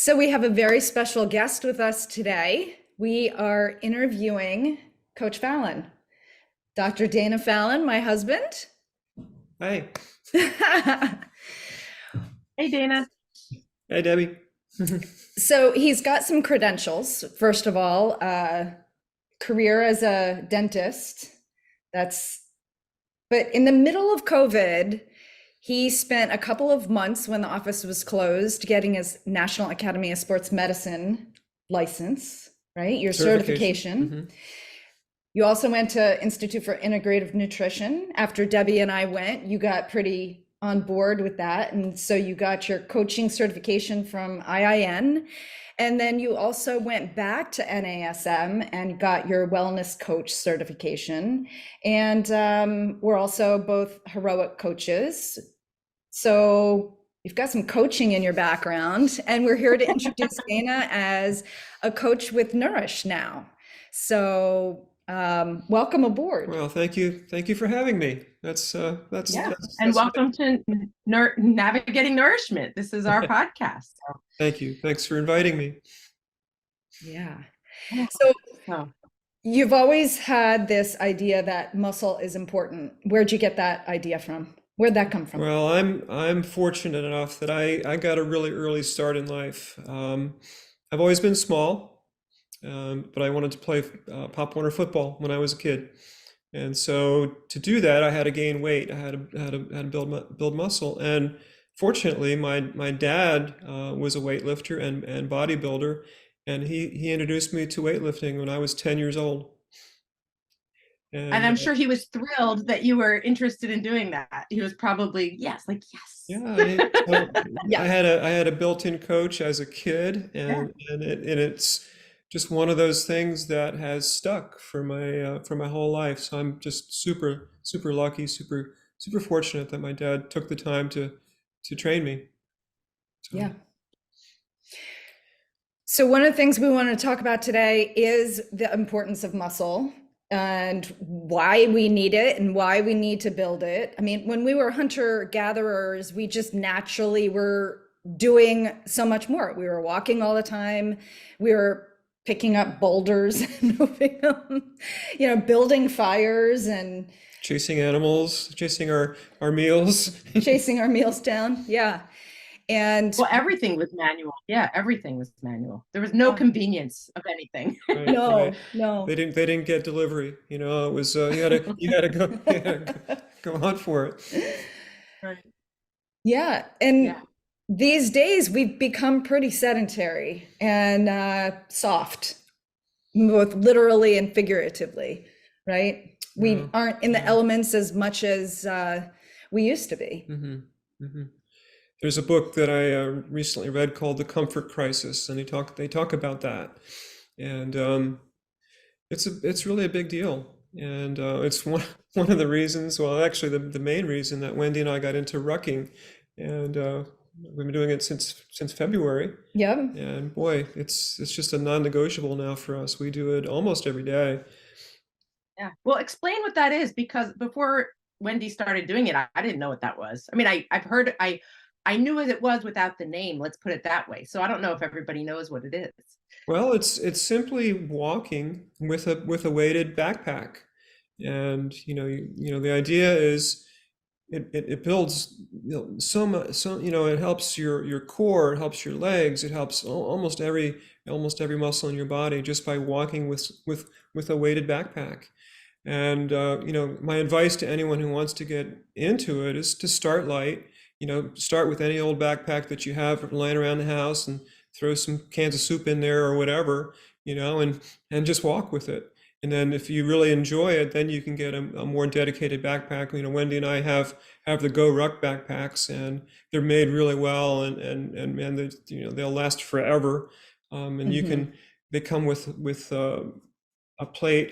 So we have a very special guest with us today. We are interviewing Coach Fallon, Dr. Dana Fallon, my husband. Hey. Hey, Dana. Hey, Debbie. So he's got some credentials. First of all, career as a dentist. But in the middle of COVID, he spent a couple of months when the office was closed getting his National Academy of Sports Medicine license, right? Your certification. You also went to Institute for Integrative Nutrition. After Debbie and I went, you got pretty on board with that. And so you got your coaching certification from IIN. And then you also went back to N.A.S.M and got your wellness coach certification. And we're also both heroic coaches. So you've got some coaching in your background. And we're here to introduce Dana as a coach with Nourish now. So welcome aboard. Well, thank you. Thank you for having me. And welcome to Navigating Nourishment. This is our podcast. Thank you. Thanks for inviting me. Yeah. So you've always had this idea that muscle is important. Where'd you get that idea from? Where'd that come from? Well, I'm fortunate enough that I got a really early start in life. I've always been small, but I wanted to play Pop Warner football when I was a kid. And so to do that, I had to gain weight. I had to build muscle. And fortunately, my dad was a weightlifter and bodybuilder, and he introduced me to weightlifting when I was 10 years old. And I'm sure he was thrilled that you were interested in doing that. He was probably, yes. Yeah, I had a built-in coach as a kid, and it's just one of those things that has stuck for my whole life. So I'm just super lucky, super fortunate that my dad took the time to train me. So. Yeah. So one of the things we want to talk about today is the importance of muscle and why we need it and why we need to build it. I mean, when we were hunter-gatherers, we just naturally were doing so much more. We were walking all the time. We were picking up boulders and moving them, building fires and chasing animals, chasing our meals. Chasing our meals down. Yeah. And everything was manual. Yeah, everything was manual. There was no convenience of anything. Right, no. They didn't get delivery. It was you had to go hunt for it. Right. Yeah, and these days we've become pretty sedentary and soft, both literally and figuratively, right? We aren't in the elements as much as we used to be. There's a book that I recently read called The Comfort Crisis, and they talk about that, and it's really a big deal, and it's one of the reasons. Well, actually, the main reason that Wendy and I got into rucking, and we've been doing it since February. Yeah. And boy, it's just a non-negotiable now for us. We do it almost every day. Yeah. Well, explain what that is, because before Wendy started doing it, I didn't know what that was. I mean, I've heard I knew what it was without the name, let's put it that way. So I don't know if everybody knows what it is. Well, it's simply walking with a weighted backpack. And the idea is it builds so much, it helps your core, it helps your legs, it helps almost every muscle in your body just by walking with a weighted backpack. And my advice to anyone who wants to get into it is to start light. Start with any old backpack that you have laying around the house and throw some cans of soup in there or whatever, and just walk with it. And then if you really enjoy it, then you can get a more dedicated backpack. Wendy and I have the Go Ruck backpacks, and they're made really well, and they'll last forever. And they come with a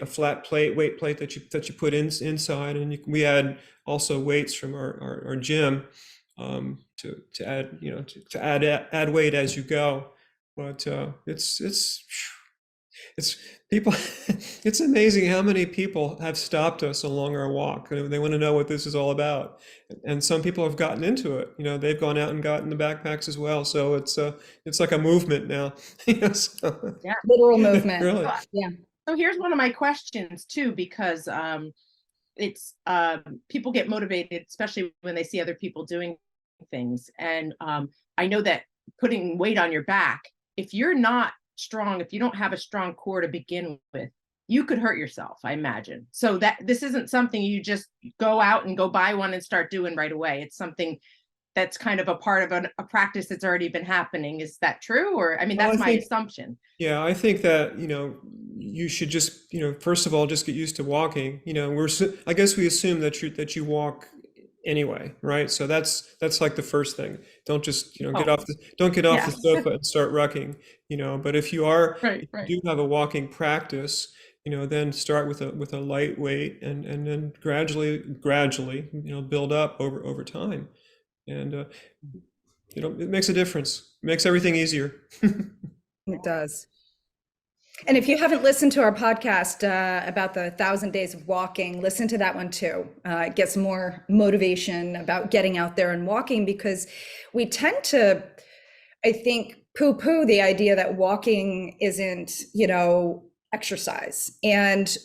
flat plate, weight plate that you put inside, and we add also weights from our gym. To add weight as you go, but it's It's people, it's amazing how many people have stopped us along our walk. They want to know what this is all about. And some people have gotten into it. They've gone out and gotten the backpacks as well. So it's like a movement now. So, Yeah. Literal movement. really. So, Yeah. so here's one of my questions too, because it's people get motivated, especially when they see other people doing things. And I know that putting weight on your back, if you're not strong, if you don't have a strong core to begin with, you could hurt yourself, I imagine. So that this isn't something you just go out and go buy one and start doing right away. It's something that's kind of a part of a practice that's already been happening. Is that true? Or, I mean, Well, that's I my think, assumption. yeah, I think that, you should just, first of all, just get used to walking. I guess we assume that you walk anyway, right? So that's like the first thing. Don't just, Oh, don't get off the yes. sofa and start rucking, but if Right, right. you do have a walking practice, then start with a light weight and then gradually, build up over time. And it makes a difference. It makes everything easier. It does. And if you haven't listened to our podcast about the 1,000 days of walking, listen to that one too. Get some more motivation about getting out there and walking, because we tend to, I think, poo-poo the idea that walking isn't, exercise. And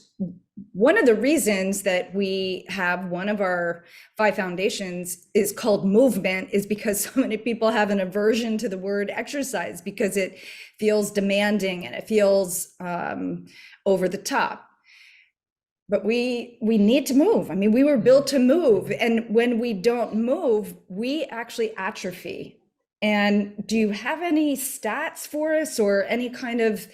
one of the reasons that we have one of our 5 foundations is called movement is because so many people have an aversion to the word exercise because it feels demanding and it feels over the top. But we need to move. I mean, we were built to move, and when we don't move, we actually atrophy. And do you have any stats for us, or any kind of,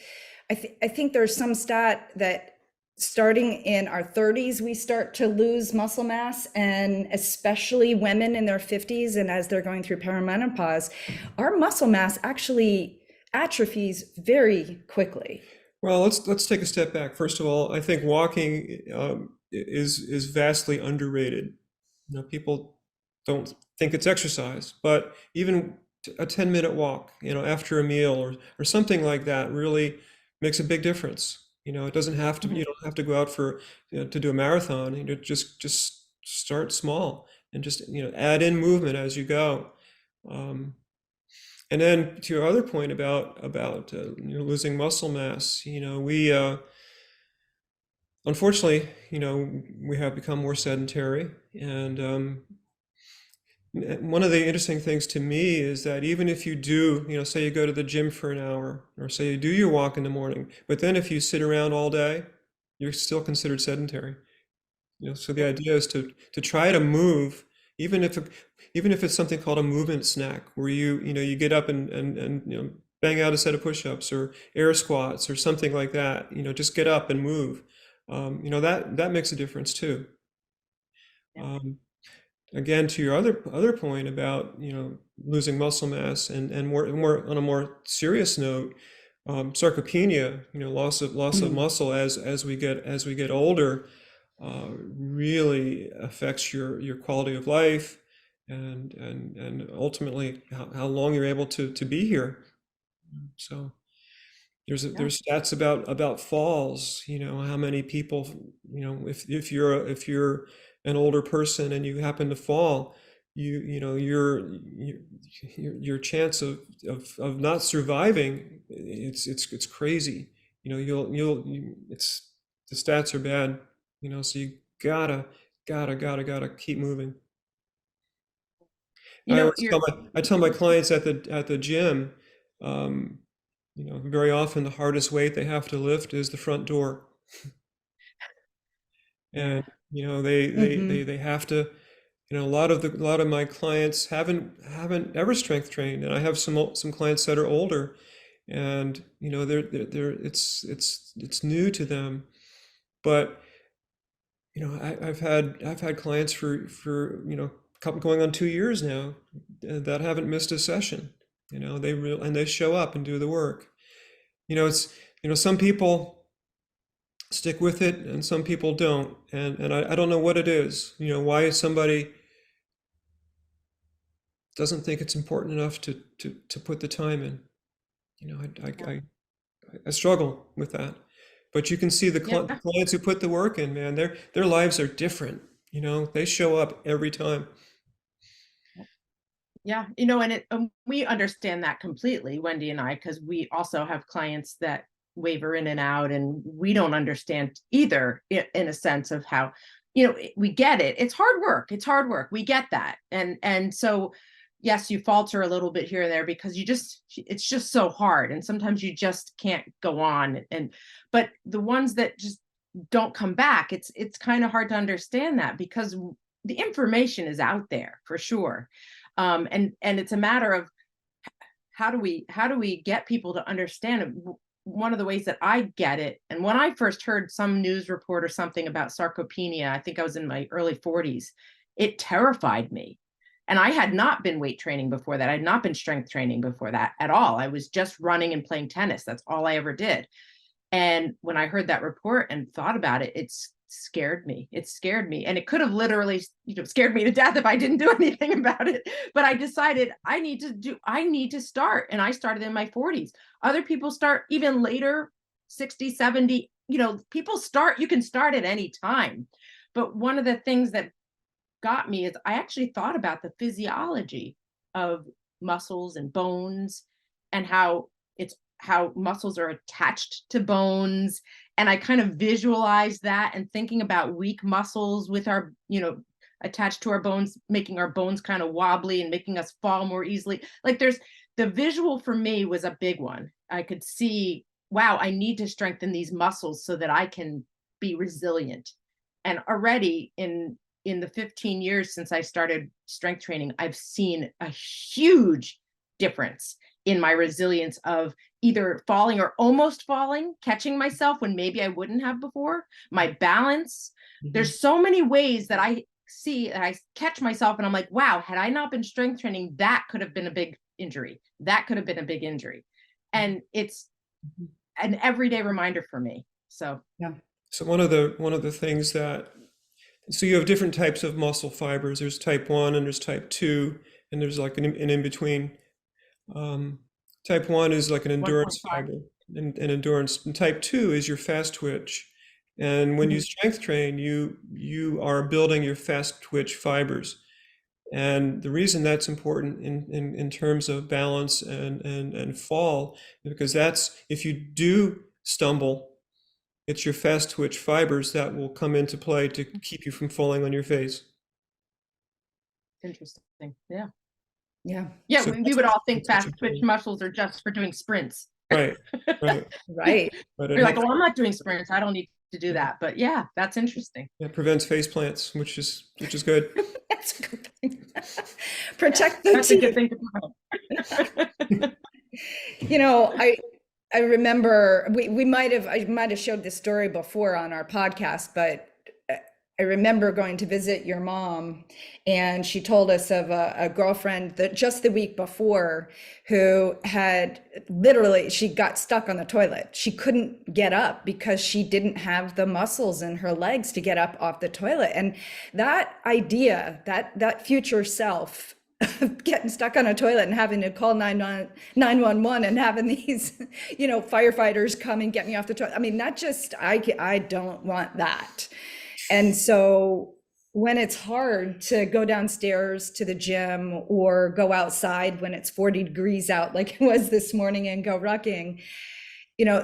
I think there's some stat that starting in our 30s, we start to lose muscle mass, and especially women in their 50s and as they're going through perimenopause, our muscle mass actually atrophies very quickly. Well, let's take a step back. First of all, I think walking is vastly underrated. People don't think it's exercise, but even a 10-minute walk, after a meal or something like that really makes a big difference. It doesn't have to, Mhm. you don't have to go out to do a marathon. Just start small and just, add in movement as you go. Um, and then to your other point about losing muscle mass, we unfortunately, we have become more sedentary, and one of the interesting things to me is that even if you do, say you go to the gym for an hour, or say you do your walk in the morning, but then if you sit around all day, you're still considered sedentary. So the idea is to try to move, even if it's something called a movement snack, where you get up and bang out a set of push-ups or air squats or something like that. Just get up and move. That makes a difference too. Yeah. Again, to your other point about losing muscle mass and more on a more serious note, sarcopenia, loss of Mm. muscle as we get older, really affects your quality of life and ultimately how long you're able to be here. So Yeah. there's stats about falls, how many people, if you're an older person and you happen to fall, your chance of not surviving, it's crazy. It's the stats are bad, so you gotta keep moving. You I know, always you're tell my clients at the gym, um, very often the hardest weight they have to lift is the front door, yeah. and they they they Mhm. they have to. A lot of my clients haven't ever strength trained, and I have some clients that are older, and it's new to them, but I've had clients for couple going on 2 years now that haven't missed a session. They show up and do the work. It's some people stick with it and some people don't, and I don't know what it is. Why somebody doesn't think it's important enough to put the time in. You know, I, I, Yeah. I, I struggle with that. But you can see the Yeah. clients who put the work in, man, their lives are different. You know, they show up every time. Yeah, and we understand that completely, Wendy and I, because we also have clients that waver in and out, and we don't understand either in a sense of how, we get it. It's hard work. It's hard work. We get that. And so, yes, you falter a little bit here and there because it's just so hard. And sometimes you just can't go on. But the ones that just don't come back, it's kind of hard to understand that because the information is out there for sure. And it's a matter of how do we get people to understand it? One of the ways that I get it, and when I first heard some news report or something about sarcopenia, I think I was in my early 40s, it terrified me. And I had not been weight training before that. I had not been strength training before that at all. I was just running and playing tennis. That's all I ever did. And when I heard that report and thought about it, it scared me. It scared me. And it could have literally, scared me to death if I didn't do anything about it. But I decided I need to start. And I started in my 40s. Other people start even later, 60, 70, people start, you can start at any time. But one of the things that got me is I actually thought about the physiology of muscles and bones and how muscles are attached to bones. And I kind of visualized that and thinking about weak muscles with our, attached to our bones, making our bones kind of wobbly and making us fall more easily. Like the visual for me was a big one. I could see, wow, I need to strengthen these muscles so that I can be resilient. And already in the 15 years since I started strength training, I've seen a huge difference in my resilience of either falling or almost falling, catching myself when maybe I wouldn't have before, my balance. Mm-hmm. There's so many ways that I see that I catch myself and I'm like, wow, had I not been strength training, that could have been a big injury. That could have been a big injury. And it's an everyday reminder for me. So, yeah. So one of the things so you have different types of muscle fibers. There's type 1 and there's type 2, and there's like an in between. Type 1 is like an endurance 1.5 fiber, and endurance. And type 2 is your fast twitch. And when you strength train, you are building your fast twitch fibers. And the reason that's important in terms of balance and fall, because that's, if you do stumble, it's your fast twitch fibers that will come into play to keep you from falling on your face. Interesting. Yeah. Yeah. Yeah. So we would all think fast twitch muscles are just for doing sprints. Right. Right. But you're like, well, I'm not doing sprints. I don't need to do that. But yeah, that's interesting. It prevents face plants, which is good. That's a good thing. Protect the That's teeth. a good thing to prevent. I remember I might have showed this story before on our podcast, but I remember going to visit your mom, and she told us of a girlfriend that just the week before who had she got stuck on the toilet. She couldn't get up because she didn't have the muscles in her legs to get up off the toilet. And that idea, that future self getting stuck on a toilet and having to call 911 and having these, firefighters come and get me off the toilet. I mean, I don't want that. And so when it's hard to go downstairs to the gym or go outside when it's 40 degrees out, like it was this morning, and go rucking,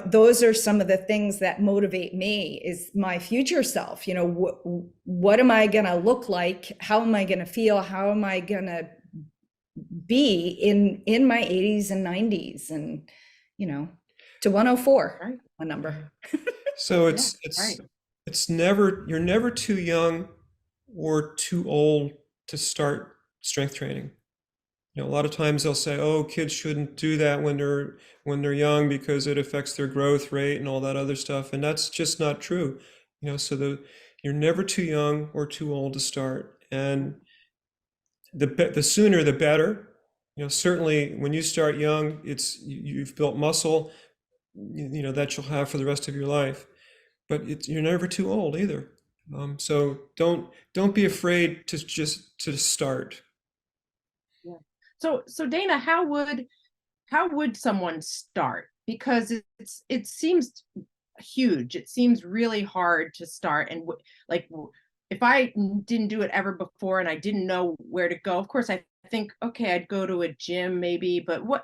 those are some of the things that motivate me, is my future self. What am I going to look like? How am I going to feel? How am I going to be in my 80s and 90s, and to 104, right, a number. So you're never too young or too old to start strength training. A lot of times they'll say, oh, kids shouldn't do that when they're young because it affects their growth rate and all that other stuff, and that's just not true. So you're never too young or too old to start, and the sooner the better. Certainly when you start young, you've built muscle, that you'll have for the rest of your life. But you're never too old either. So don't be afraid to start. Yeah. So Dana, how would someone start? because it seems huge. It seems really hard to start. And like, if I didn't do it ever before and I didn't know where to go, of course I think, okay, I'd go to a gym maybe, but what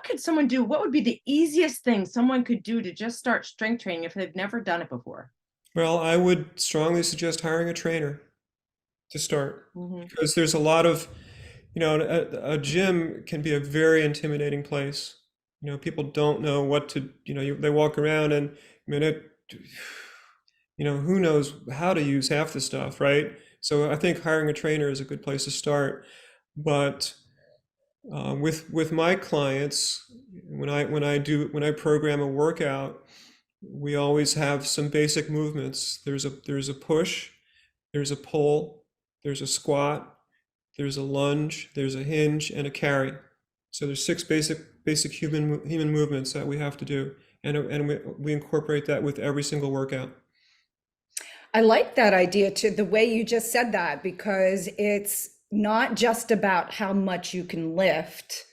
could someone do? What would be the easiest thing someone could do to just start strength training if they've never done it before? Well, I would strongly suggest hiring a trainer to start, Mm-hmm. because there's a lot of, a gym can be a very intimidating place. People don't know what to, they walk around and, I mean, who knows how to use half the stuff, right? So I think hiring a trainer is a good place to start. But with my clients, when I program a workout, we always have some basic movements. There's a push, there's a pull, there's a squat, there's a lunge, there's a hinge, and a carry. So there's six basic human movements that we have to do, and we incorporate that with every single workout. I like that idea too, the way you just said that, because it's not just about how much you can lift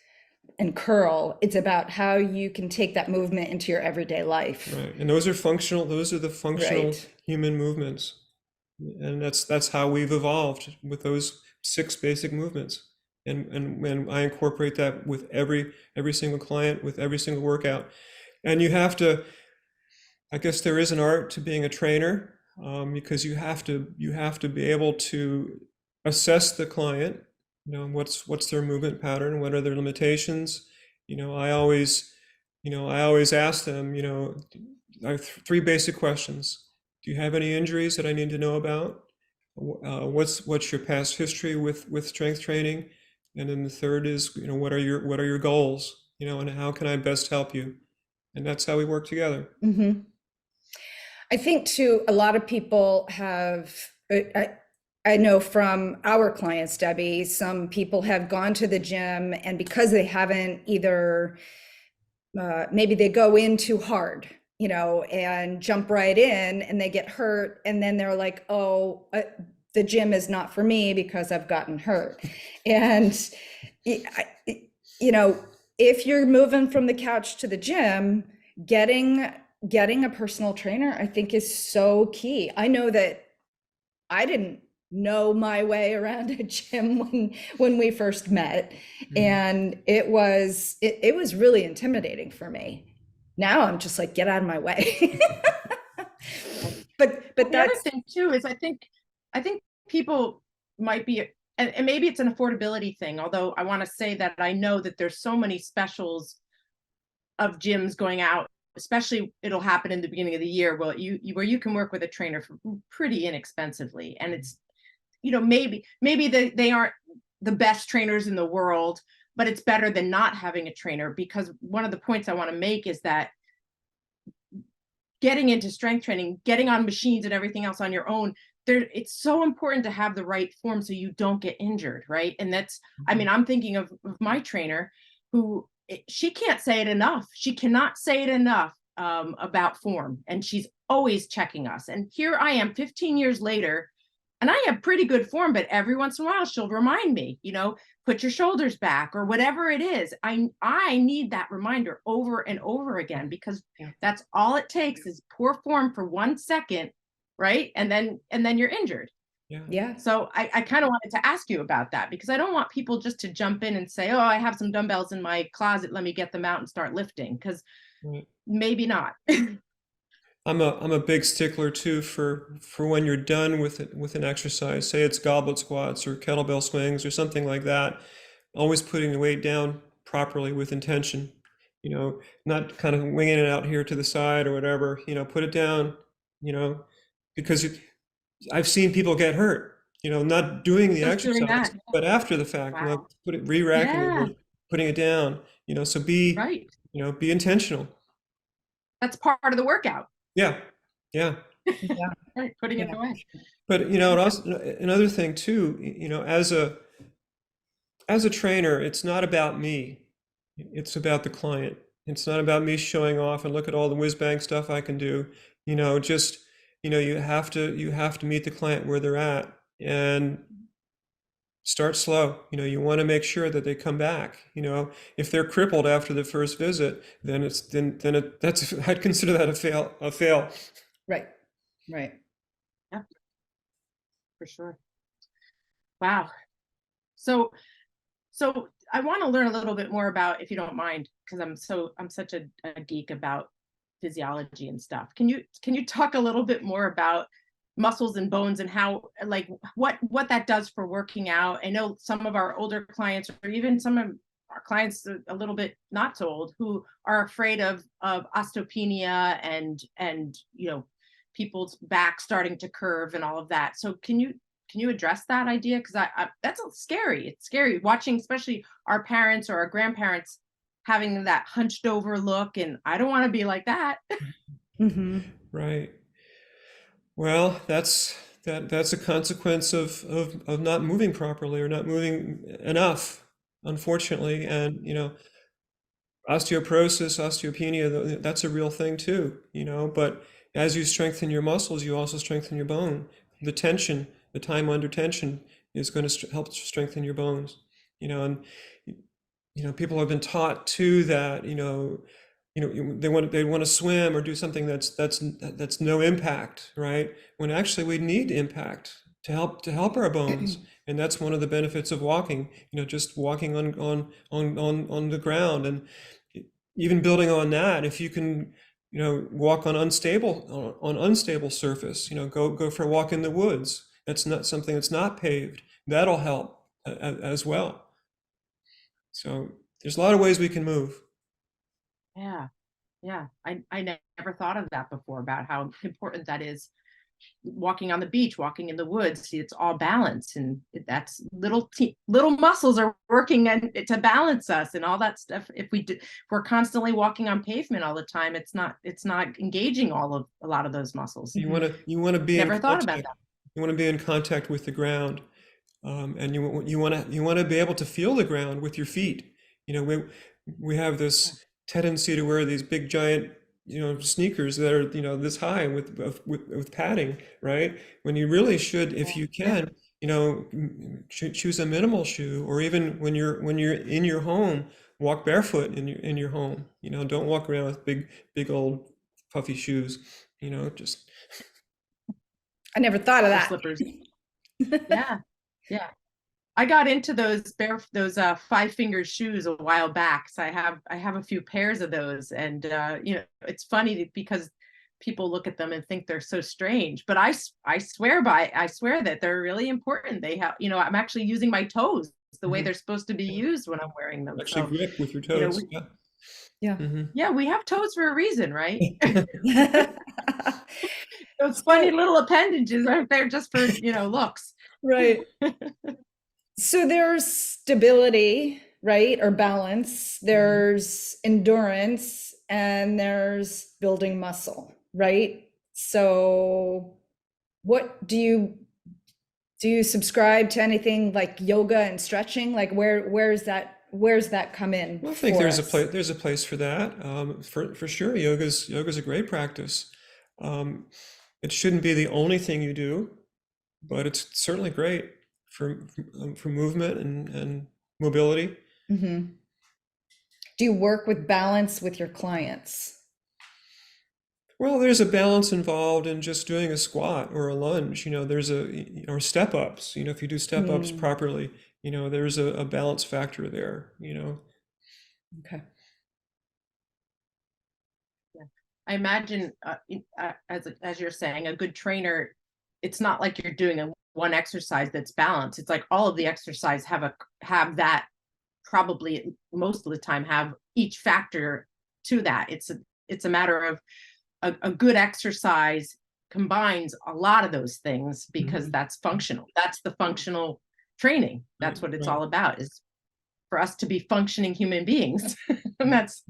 and curl. It's about how you can take that movement into your everyday life. Right, and those are the functional Right. human movements, and that's how we've evolved, with those six basic movements. And I incorporate that with every single client, with every single workout. And you have to, I guess there is an art to being a trainer, because you have to be able to assess the client. What's their movement pattern, what are their limitations. I always ask them, I have three basic questions. Do you have any injuries that I need to know about? What's your past history with strength training? And then the third is, what are your goals? And how can I best help you? And that's how we work together. Mm-hmm. I think too, a lot of people have, I know from our clients, Debbie, some people have gone to the gym, and because they haven't either, maybe they go in too hard, and jump right in, and they get hurt, and then they're like, oh, the gym is not for me because I've gotten hurt. And, if you're moving from the couch to the gym, getting a personal trainer, I think, is so key. I know that I didn't know my way around a gym when we first met, and it was really intimidating for me. Now I'm just like, get out of my way. but the other thing too is I think people might be, and maybe it's an affordability thing, although I want to say that I know that there's so many specials of gyms going out, especially it'll happen in the beginning of the year, where you can work with a trainer for pretty inexpensively. And it's, maybe they aren't the best trainers in the world, but it's better than not having a trainer. Because one of the points I want to make is that getting into strength training, getting on machines and everything else on your own, it's so important to have the right form so you don't get injured, right? And that's, I mean, I'm thinking of my trainer, who, she can't say it enough. She cannot say it enough about form, and she's always checking us. And here I am 15 years later, and I have pretty good form, but every once in a while she'll remind me, put your shoulders back or whatever it is. I need that reminder over and over again, because that's all it takes is poor form for 1 second, right? And then you're injured. Yeah. So I kind of wanted to ask you about that, because I don't want people just to jump in and say, oh, I have some dumbbells in my closet, let me get them out and start lifting, because maybe not. I'm a big stickler too for when you're done with an exercise, say it's goblet squats or kettlebell swings or something like that, always putting the weight down properly with intention, not kind of winging it out here to the side or whatever, put it down, because I've seen people get hurt, not doing the Just doing exercise, that. but after the fact, Wow. re-racking it, putting it down, so be, Right. Be intentional. That's part of the workout. Yeah. Right, putting it away. But it also, another thing too, as a trainer, it's not about me. It's about the client. It's not about me showing off and look at all the whiz bang stuff I can do. Just, you have to meet the client where they're at. And Start slow. You want to make sure that they come back. If they're crippled after the first visit, then that's I'd consider that a fail. Right. Right. Yeah, for sure. Wow. So I want to learn a little bit more about, if you don't mind, because I'm such a geek about physiology and stuff. Can you talk a little bit more about muscles and bones and how, like, what that does for working out? I know some of our older clients, or even some of our clients a little bit not so old, who are afraid of osteopenia and people's back starting to curve and all of that. So can you address that idea? Because that's scary. It's scary watching, especially our parents or our grandparents having that hunched over look, and I don't want to be like that. Mm-hmm. Right. Well, that's a consequence of not moving properly or not moving enough, unfortunately. And osteoporosis, osteopenia, that's a real thing too. But as you strengthen your muscles, you also strengthen your bone. The time under tension is going to help strengthen your bones. And people have been taught too that they want to swim or do something that's no impact, right? When actually we need impact to help our bones, and that's one of the benefits of walking. Just walking on the ground, and even building on that, if you can walk on unstable surface, go for a walk in the woods. That's not something that's not paved. That'll help as well. So there's a lot of ways we can move. Yeah. Yeah. I never thought of that before, about how important that is. Walking on the beach, walking in the woods, see, it's all balance, and that's little muscles are working and to balance us and all that stuff. If we're constantly walking on pavement all the time, it's not engaging a lot of those muscles. You want to be in Never thought about contact. that. You want to be in contact with the ground, and you want to be able to feel the ground with your feet. We have this tendency to wear these big giant sneakers that are this high with padding, right? When you really should, if you can, choose a minimal shoe, or even when you're in your home, walk barefoot in your home. Don't walk around with big old puffy shoes. Just I never thought of Or that. slippers. Yeah. Yeah. I got into those 5-finger shoes a while back. So I have a few pairs of those, and it's funny because people look at them and think they're so strange, but I swear that they're really important. They have, I'm actually using my toes the way they're supposed to be used when I'm wearing them. actually So, grip with your toes. Yeah. yeah, we have toes for a reason, right? Yeah. Those funny little appendages aren't there just for, looks. Right. So there's stability, right? Or balance. There's endurance, and there's building muscle, right? So what do you subscribe to anything like yoga and stretching? Like where's that come in? Well, I think for there's us? a place for that. For sure, yoga's a great practice. It shouldn't be the only thing you do, but it's certainly great for movement and mobility. Mm-hmm. Do you work with balance with your clients? Well, there's a balance involved in just doing a squat or a lunge. There's or step ups. If you do step ups properly, there's a balance factor there. Okay. Yeah. I imagine, as you're saying, a good trainer, it's not like you're doing one exercise that's balanced. It's like all of the exercise have that, probably most of the time, have each factor to that. It's a matter of a good exercise combines a lot of those things, because that's functional. That's the functional training. That's what it's all about, is for us to be functioning human beings. And that's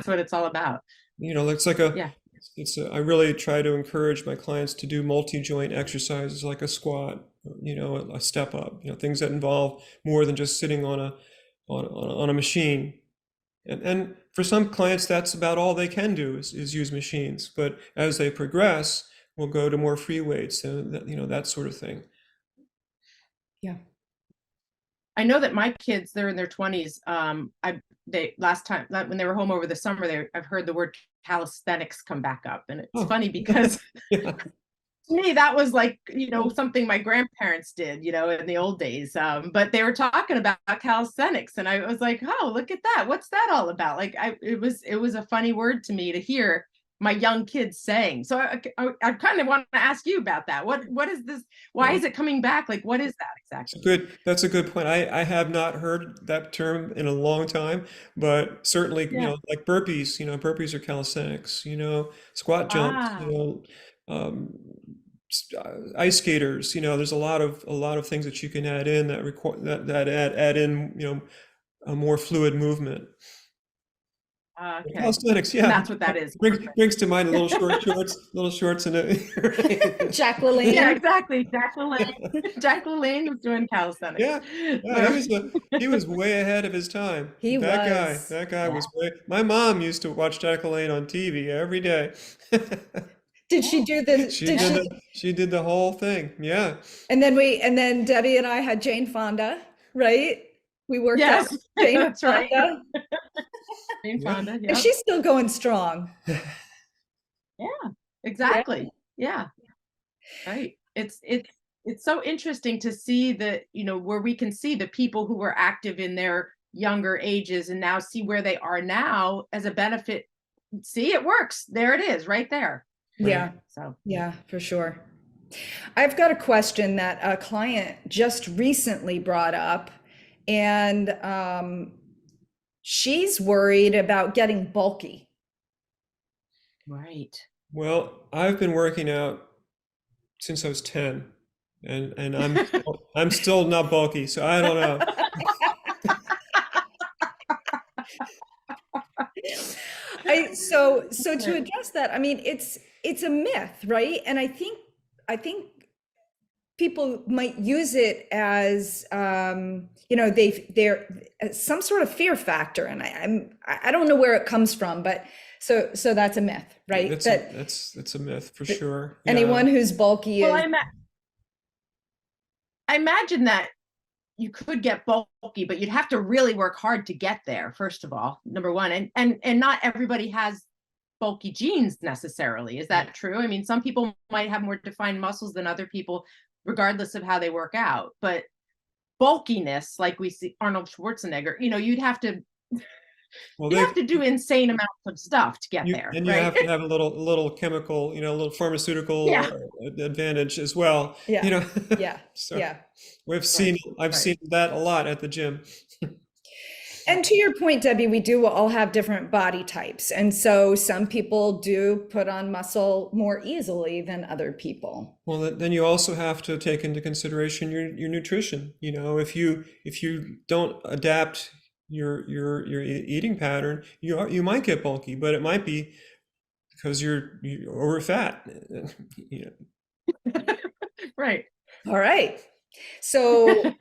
what it's all about. It's like I really try to encourage my clients to do multi-joint exercises like a squat, a step up, things that involve more than just sitting on a machine. And for some clients, that's about all they can do is use machines. But as they progress, we'll go to more free weights and that sort of thing. Yeah. I know that my kids, they're in their 20s. They last time when they were home over the summer, I've heard the word calisthenics come back up, and it's funny because Yeah. to me that was like, something my grandparents did, in the old days. But they were talking about calisthenics, and I was like, oh, look at that. What's that all about? Like, it was a funny word to me to hear my young kids saying. So I kind of want to ask you about that. What is this? Why is it coming back? Like, what is that exactly? That's a good point. I have not heard that term in a long time, but certainly, Yeah. like burpees, burpees are calisthenics, squat jumps, Ah, um, ice skaters, there's a lot of things that you can add in that require that add in, a more fluid movement. okay. Calisthenics, And yeah. that's what that is. Brings to mind little shorts and a, Jacqueline. Yeah, exactly. Jack LaLanne was doing calisthenics. yeah, he was way ahead of his time. He was. That guy Yeah. was way. My mom used to watch Jack LaLanne on TV every day. Did she do the, She did did she? she did the whole thing. Yeah. And then Debbie and I had Jane Fonda, right? We worked out Yes, Jane that's right. Fonda. Jane Yeah. Fonda. And Yeah. she's still going strong. Yeah, exactly. Yeah. Right. It's so interesting to see that, where we can see the people who were active in their younger ages and now see where they are now as a benefit. See, it works. There it is, right there. Yeah. So Yeah, for sure. I've got a question that a client just recently brought up, and she's worried about getting bulky. right. Well, I've been working out since I was 10, and I'm still not bulky, so I don't know. So to address that, I mean, it's a myth, right? And I think people might use it as they're some sort of fear factor, and I don't know where it comes from, but so that's a myth, right? That's a myth for sure. Yeah. Anyone who's bulky Well, is. I imagine that you could get bulky, but you'd have to really work hard to get there, first of all, number one. And not everybody has bulky genes necessarily. Is that true? I mean, some people might have more defined muscles than other people, regardless of how they work out. But bulkiness, like we see Arnold Schwarzenegger, you'd have to do insane amounts of stuff to get there. And you right? have to have a little chemical, a little pharmaceutical advantage as well. Yeah. So Yeah. I've seen that a lot at the gym. And to your point, Debbie, we do all have different body types. And so some people do put on muscle more easily than other people. Well, then you also have to take into consideration your nutrition. If you don't adapt your eating pattern, you might get bulky, but it might be because you're over fat. Right. All right. So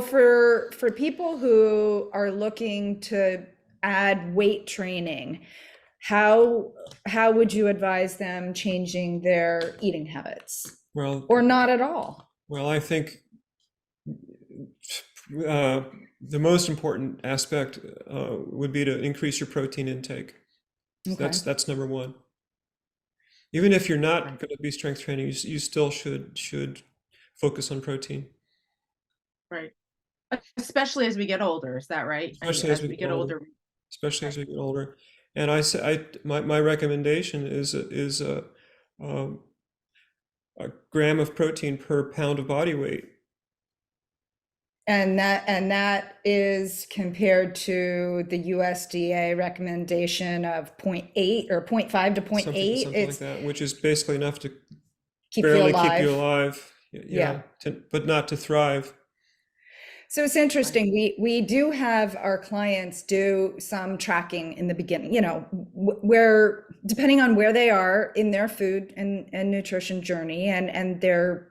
for people who are looking to add weight training, how would you advise them changing their eating habits? Well, or not at all? Well, I think the most important aspect would be to increase your protein intake. Okay. That's number one. Even if you're not going to be strength training, you still should focus on protein. Right. Especially as we get older, is that right? Especially as we get older. Especially as we get older. And my recommendation is a gram of protein per pound of body weight. And that is compared to the USDA recommendation of 0.8 or 0.5 to 0.8. Something like that, which is basically enough to barely keep you alive. Yeah. But not to thrive. So it's interesting. We do have our clients do some tracking in the beginning, where depending on where they are in their food and nutrition journey and their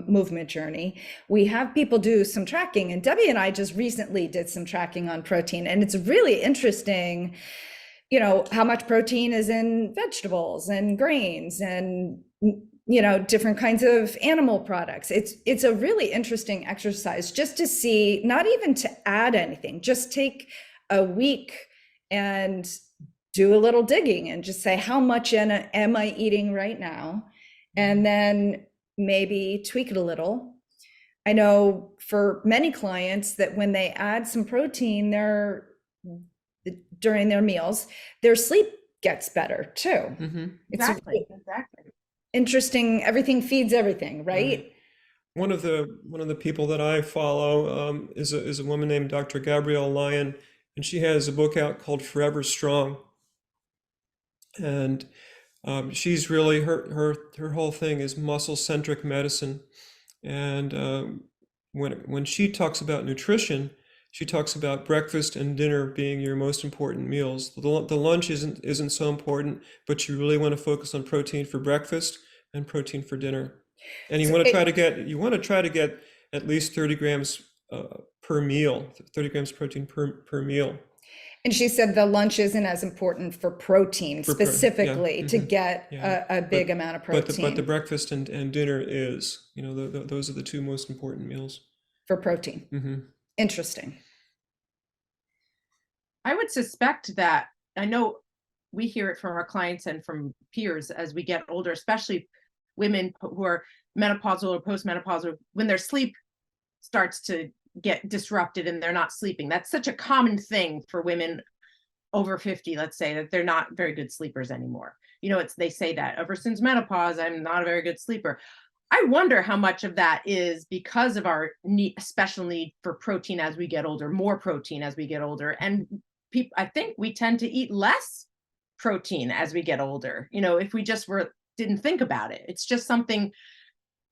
movement journey, we have people do some tracking. And Debbie and I just recently did some tracking on protein, and it's really interesting, how much protein is in vegetables and grains and different kinds of animal products. It's a really interesting exercise just to see, not even to add anything, just take a week and do a little digging and just say, how much am I eating right now? And then maybe tweak it a little. I know for many clients that when they add some protein during their meals, their sleep gets better too. Exactly. Interesting. Everything feeds everything, right? One of the people that I follow is a woman named Dr. Gabrielle Lyon, and she has a book out called Forever Strong. And she's really her whole thing is muscle-centric medicine. And when she talks about nutrition, she talks about breakfast and dinner being your most important meals. The lunch isn't so important, but you really want to focus on protein for breakfast and protein for dinner. And you want to try to get at least 30 grams per meal, 30 grams protein per meal. And she said the lunch isn't as important for protein specifically to get a big amount of protein. But the breakfast and dinner is, those are the two most important meals. For protein. Interesting. I would suspect that, I know we hear it from our clients and from peers as we get older, especially women who are menopausal or postmenopausal, when their sleep starts to get disrupted and they're not sleeping. That's such a common thing for women over 50, let's say, that they're not very good sleepers anymore. They say that ever since menopause, I'm not a very good sleeper. I wonder how much of that is because of our special need for protein as we get older, more protein as we get older. And I think we tend to eat less protein as we get older. If we just didn't think about it, it's just something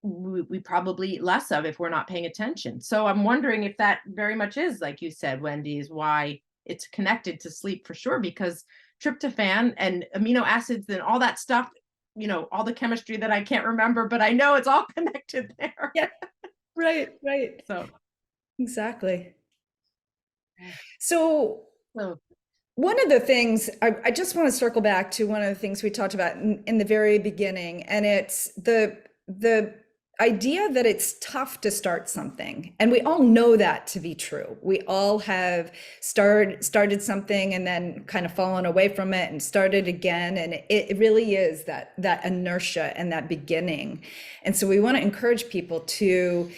we probably eat less of if we're not paying attention. So I'm wondering if that very much is, like you said, Wendy, is why it's connected to sleep for sure, because tryptophan and amino acids and all that stuff, all the chemistry that I can't remember, but I know it's all connected there. Yeah, right. So exactly. So one of the things I just want to circle back to, one of the things we talked about in the very beginning, and it's the idea that it's tough to start something. And we all know that to be true. We all have started something and then kind of fallen away from it and started again. And it really is that inertia and that beginning. And so we want to encourage people to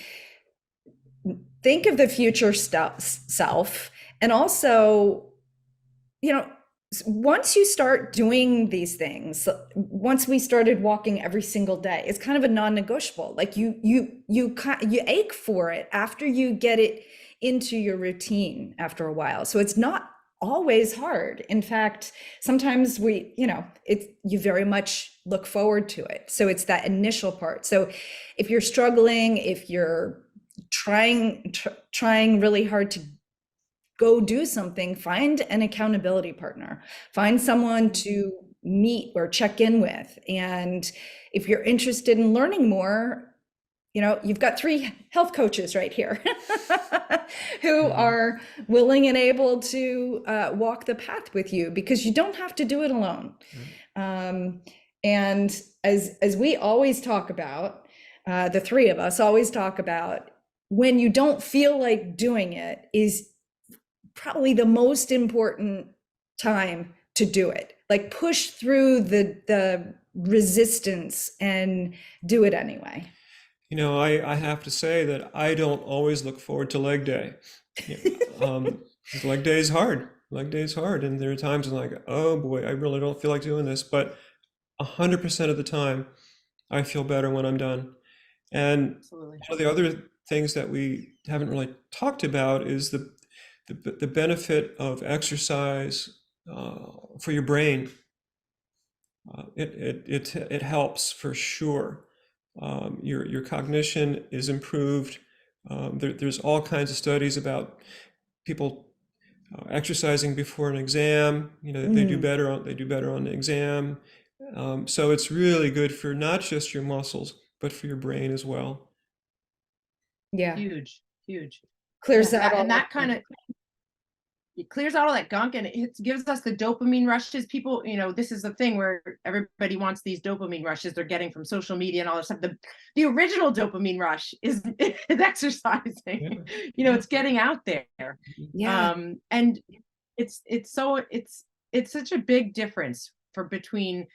think of the future self, and also, once you start doing these things, once we started walking every single day, it's kind of a non-negotiable. Like you ache for it after you get it into your routine after a while. So it's not always hard. In fact, sometimes you very much look forward to it. So it's that initial part. So if you're struggling, if you're trying really hard to go do something, find an accountability partner, find someone to meet or check in with. And if you're interested in learning more, you've got 3 health coaches right here who are willing and able to walk the path with you, because you don't have to do it alone. And as we always talk about, the 3 of us always talk about, when you don't feel like doing it is probably the most important time to do it. Like, push through the resistance and do it anyway. I have to say that I don't always look forward to leg day. Leg day is hard. And there are times when I'm like, oh boy, I really don't feel like doing this. But 100% of the time, I feel better when I'm done. And absolutely. One of the other things that we haven't really talked about is the benefit of exercise for your brain. It helps for sure. Your cognition is improved. There's all kinds of studies about people exercising before an exam. They do better on the exam. So it's really good for not just your muscles, but for your brain as well. Yeah, huge. Clears out all and that kind of it clears out all that gunk, and it gives us the dopamine rushes. People, this is the thing where everybody wants these dopamine rushes they're getting from social media and all that stuff. The original dopamine rush is exercising. Yeah. It's getting out there. Yeah. And it's such a big difference between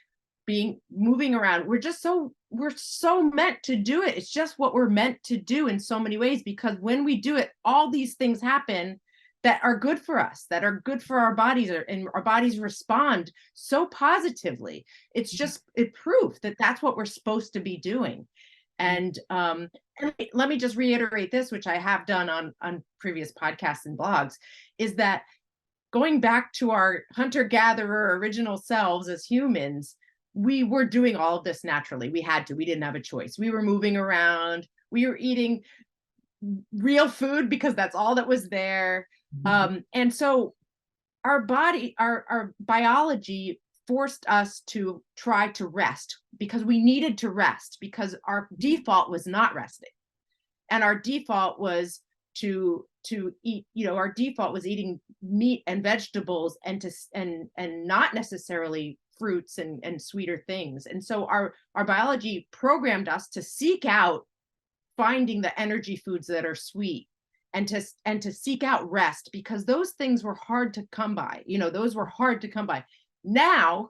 moving around. We're so meant to do it. It's just what we're meant to do in so many ways, because when we do it, all these things happen that are good for us, that are good for our bodies, and our bodies respond so positively. It's just proof that that's what we're supposed to be doing. And let me just reiterate this, which I have done on previous podcasts and blogs, is that going back to our hunter-gatherer original selves as humans, we were doing all of this naturally. We had to. We didn't have a choice. We were moving around. We were eating real food because that's all that was there. And so our body, our biology forced us to try to rest, because we needed to rest, because our default was not resting. And our default was to eat, our default was eating meat and vegetables, and not necessarily fruits and sweeter things. And so our biology programmed us to seek out finding the energy foods that are sweet, and to seek out rest, because those things were hard to come by. Those were hard to come by. Now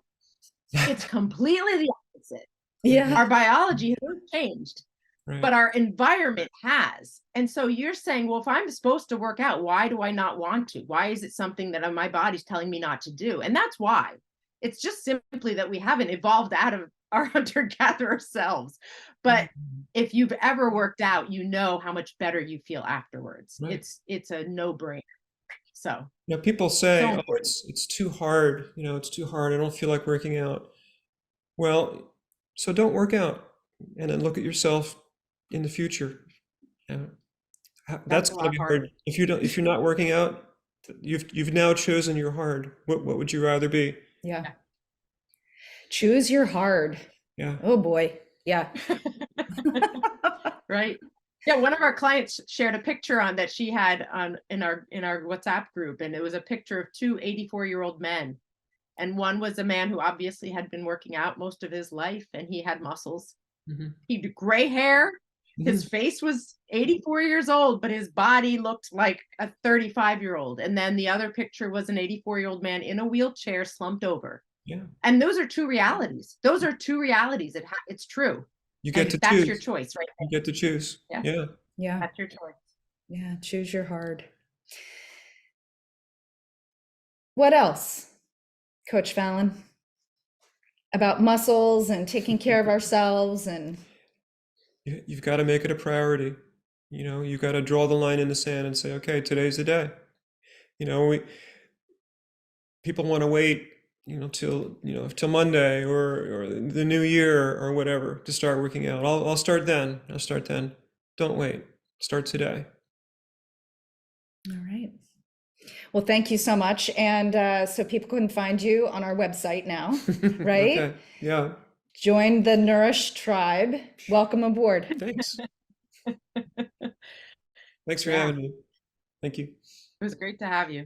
it's completely the opposite. Yeah. Our biology has changed, Right. but our environment has. And so you're saying, well, if I'm supposed to work out, why do I not want to? Why is it something that my body's telling me not to do? And that's why. It's just simply that we haven't evolved out of our hunter-gatherer selves. But if you've ever worked out, you know how much better you feel afterwards. Right. It's a no-brainer. So People say, so oh, important. it's too hard. It's too hard. I don't feel like working out. Well, so don't work out, and then look at yourself in the future. That's a gonna lot be harder. hard. If you're not working out, you've now chosen your hard. What would you rather be? Yeah. Choose your hard. Yeah. Oh boy. Yeah. Right. Yeah, one of our clients shared a picture that she had in our WhatsApp group, and it was a picture of two 84-year-old men. And one was a man who obviously had been working out most of his life, and he had muscles. He had gray hair. His face was 84 years old, but his body looked like a 35-year-old. And then the other picture was an 84-year-old man in a wheelchair, slumped over. Yeah. And those are two realities. Those are two realities. It's true. You get to that's choose. your choice, right? You get to choose. Yeah. Yeah. Yeah. That's your choice. Yeah. Choose your hard. What else, Coach Fallon, about muscles and taking care of ourselves? And You've got to make it a priority. You've got to draw the line in the sand and say, okay, today's the day. People want to wait, till Monday or the new year or whatever to start working out. I'll start then. Don't wait. Start today. all right. Well, thank you so much. And so people can find you on our website now, right? Okay. Yeah. Join the Nourish tribe. Welcome aboard. Thanks. Thanks for Yeah. having me. Thank you. It was great to have you.